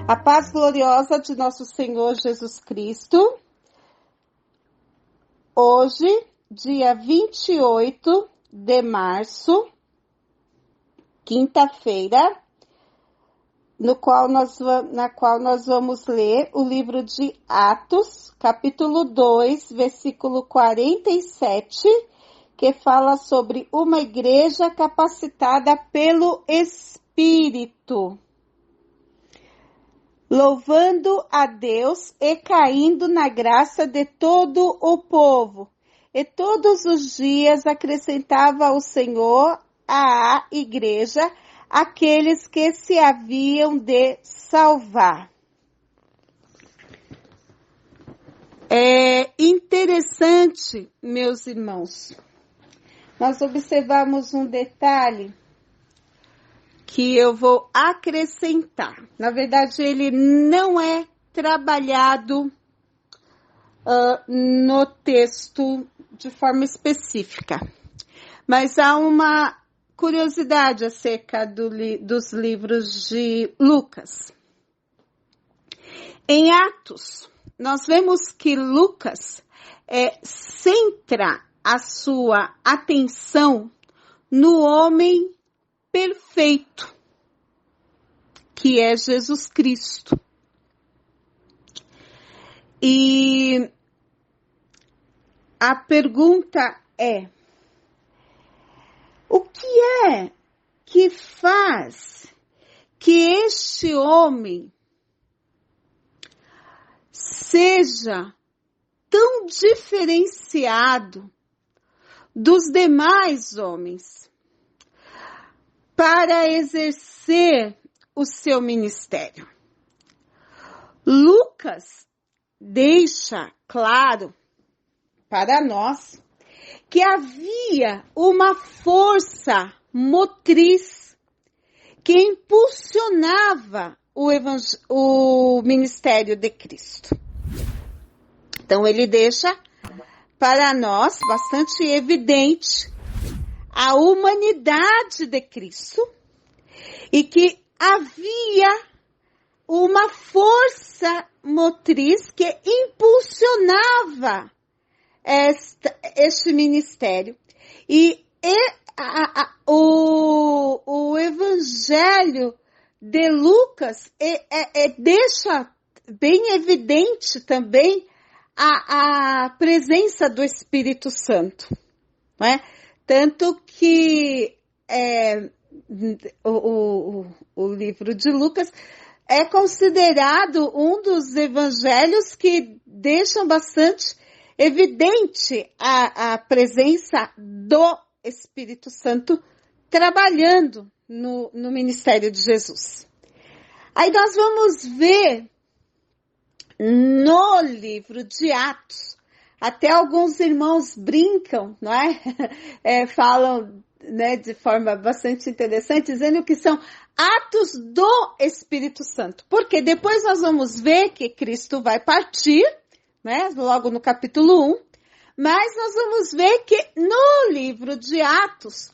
A paz gloriosa de nosso Senhor Jesus Cristo. Hoje, dia 28 de março, quinta-feira, na qual nós vamos ler o livro de Atos, capítulo 2, versículo 47, que fala sobre uma igreja capacitada pelo Espírito, louvando a Deus e caindo na graça de todo o povo. E todos os dias acrescentava o Senhor à igreja aqueles que se haviam de salvar. É interessante, meus irmãos, nós observamos um detalhe que eu vou acrescentar. Na verdade, ele não é trabalhado no texto de forma específica, mas há uma curiosidade acerca dos livros de Lucas. Em Atos, nós vemos que Lucas centra a sua atenção no homem perfeito, que é Jesus Cristo. E a pergunta é: o que é que faz que este homem seja tão diferenciado dos demais homens para exercer o seu ministério? Lucas deixa claro para nós que havia uma força motriz que impulsionava o ministério de Cristo. Então, ele deixa para nós bastante evidente a humanidade de Cristo e que havia uma força motriz que impulsionava este ministério. E o Evangelho de Lucas deixa bem evidente também a presença do Espírito Santo, não é? Tanto que o livro de Lucas é considerado um dos evangelhos que deixam bastante evidente a presença do Espírito Santo trabalhando no ministério de Jesus. Aí nós vamos ver no livro de Atos, até alguns irmãos brincam, não é? Falam, né, de forma bastante interessante, dizendo que são atos do Espírito Santo. Porque depois nós vamos ver que Cristo vai partir, né, logo no capítulo 1, mas nós vamos ver que no livro de Atos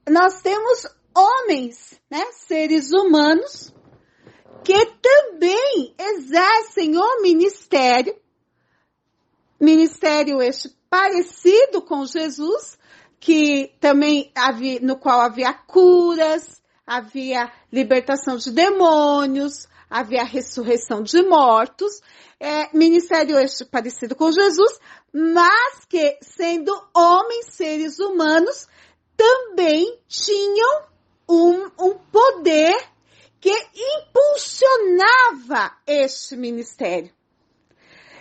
nós temos homens, né, seres humanos, que também exercem o ministério este parecido com Jesus, que também havia, no qual havia curas, havia libertação de demônios, havia ressurreição de mortos, ministério este parecido com Jesus, mas que, sendo homens, seres humanos, também tinham um poder que impulsionava este ministério.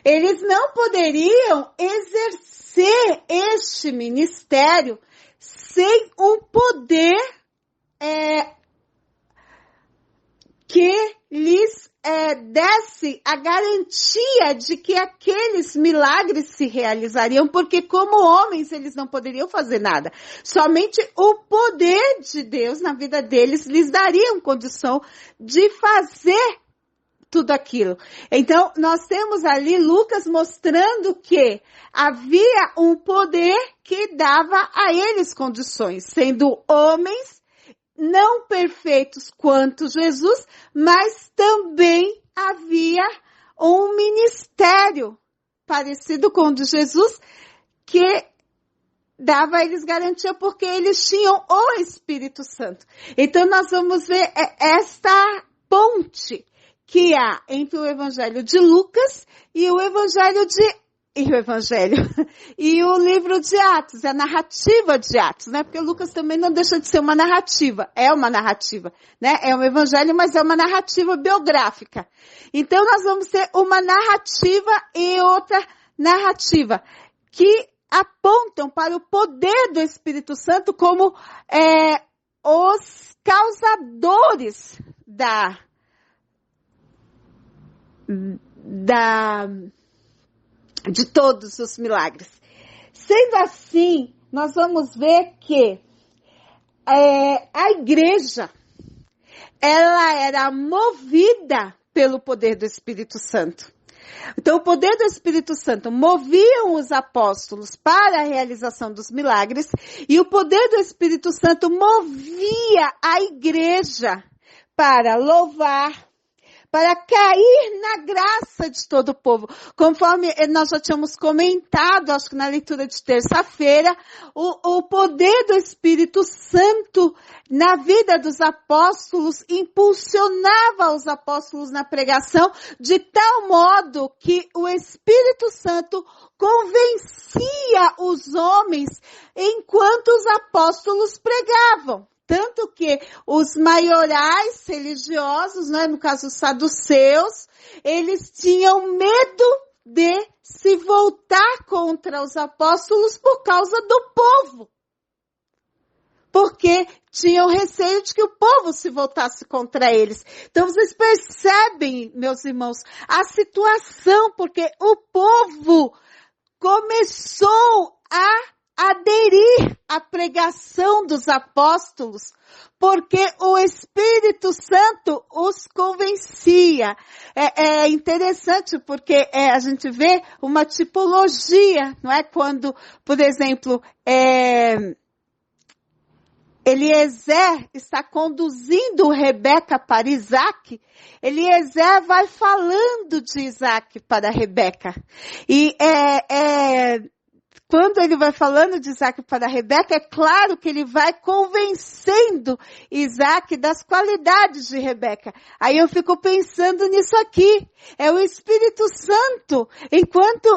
Eles não poderiam exercer este ministério sem um poder que lhes desse a garantia de que aqueles milagres se realizariam, porque como homens eles não poderiam fazer nada. Somente o poder de Deus na vida deles lhes daria condição de fazer tudo aquilo. Então, nós temos ali Lucas mostrando que havia um poder que dava a eles condições, sendo homens, não perfeitos quanto Jesus, mas também havia um ministério parecido com o de Jesus, que dava a eles garantia porque eles tinham o Espírito Santo. Então nós vamos ver esta ponte que há entre o Evangelho de Lucas e o livro de Atos, a narrativa de Atos, né? Porque Lucas também não deixa de ser uma narrativa, né? É um evangelho, mas é uma narrativa biográfica. Então nós vamos ter uma narrativa e outra narrativa que apontam para o poder do Espírito Santo como os causadores de todos os milagres. Sendo assim, nós vamos ver que a igreja, ela era movida pelo poder do Espírito Santo. Então, o poder do Espírito Santo moviam os apóstolos para a realização dos milagres, e o poder do Espírito Santo movia a igreja para louvar, para cair na graça de todo o povo. Conforme nós já tínhamos comentado, acho que na leitura de terça-feira, o poder do Espírito Santo na vida dos apóstolos impulsionava os apóstolos na pregação de tal modo que o Espírito Santo convencia os homens enquanto os apóstolos pregavam. Tanto que os maiorais religiosos, né, no caso os saduceus, eles tinham medo de se voltar contra os apóstolos por causa do povo. Porque tinham receio de que o povo se voltasse contra eles. Então vocês percebem, meus irmãos, a situação, porque o povo começou a aderir à pregação dos apóstolos, porque o Espírito Santo os convencia. É interessante porque a gente vê uma tipologia, não é? Quando, por exemplo, Eliezer está conduzindo Rebeca para Isaac, Eliezer vai falando de Isaac para Rebeca. E quando ele vai falando de Isaac para Rebeca, é claro que ele vai convencendo Isaac das qualidades de Rebeca. Aí eu fico pensando nisso aqui. É o Espírito Santo. Enquanto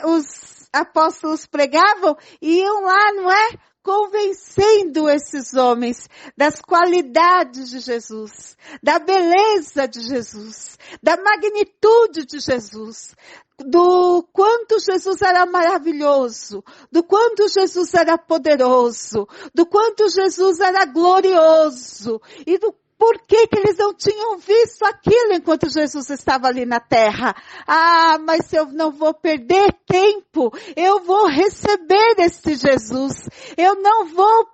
os apóstolos pregavam, iam lá, não é? Convencendo esses homens das qualidades de Jesus, da beleza de Jesus, da magnitude de Jesus, do quanto Jesus era maravilhoso, do quanto Jesus era poderoso, do quanto Jesus era glorioso e do por que eles não tinham visto aquilo enquanto Jesus estava ali na terra? Ah, mas eu não vou perder tempo. Eu vou receber esse Jesus. Eu não vou,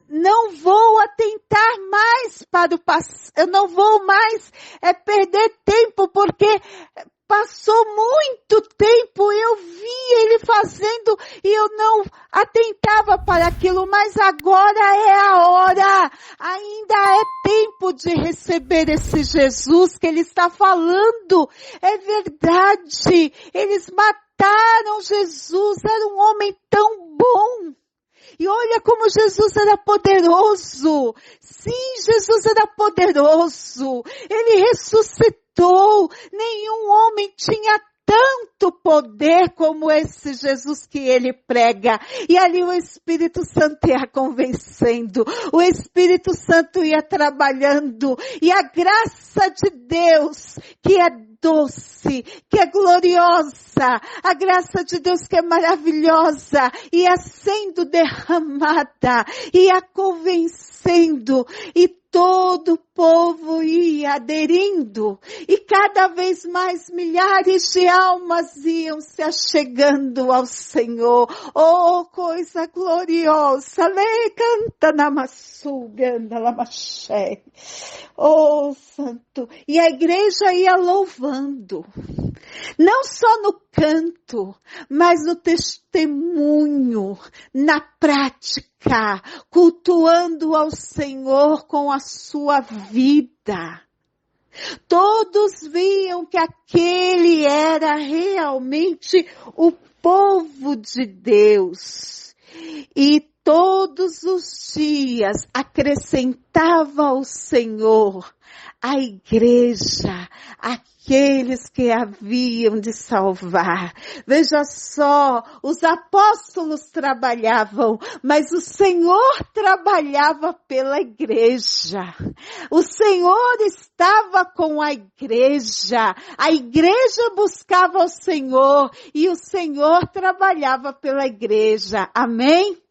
não vou atentar mais para o passado. Eu não vou mais perder tempo, porque passou muito tempo, eu vi ele fazendo e eu não atentava para aquilo, mas agora é a hora, ainda é tempo de receber esse Jesus que ele está falando. É verdade, eles mataram Jesus, era um homem tão bom. E olha como Jesus era poderoso. Sim, Jesus era poderoso. Ele ressuscitou. Nenhum homem tinha tanto poder como esse Jesus que ele prega. E ali o Espírito Santo ia convencendo. O Espírito Santo ia trabalhando. E a graça de Deus, que é doce, que é gloriosa, a graça de Deus que é maravilhosa, ia sendo derramada, ia convencendo, e todo o povo ia aderindo, e cada vez mais milhares de almas iam se achegando ao Senhor. Oh, coisa gloriosa! Le canta na massuga, na lamaché. Oh, santo! E a igreja ia louvando. Não só no canto, mas no testemunho, na prática, cultuando ao Senhor com a sua vida. Todos viam que aquele era realmente o povo de Deus. E todos os dias acrescentava ao Senhor a igreja, aqueles que haviam de salvar. Veja só, os apóstolos trabalhavam, mas o Senhor trabalhava pela igreja. O Senhor estava com a igreja buscava o Senhor e o Senhor trabalhava pela igreja. Amém?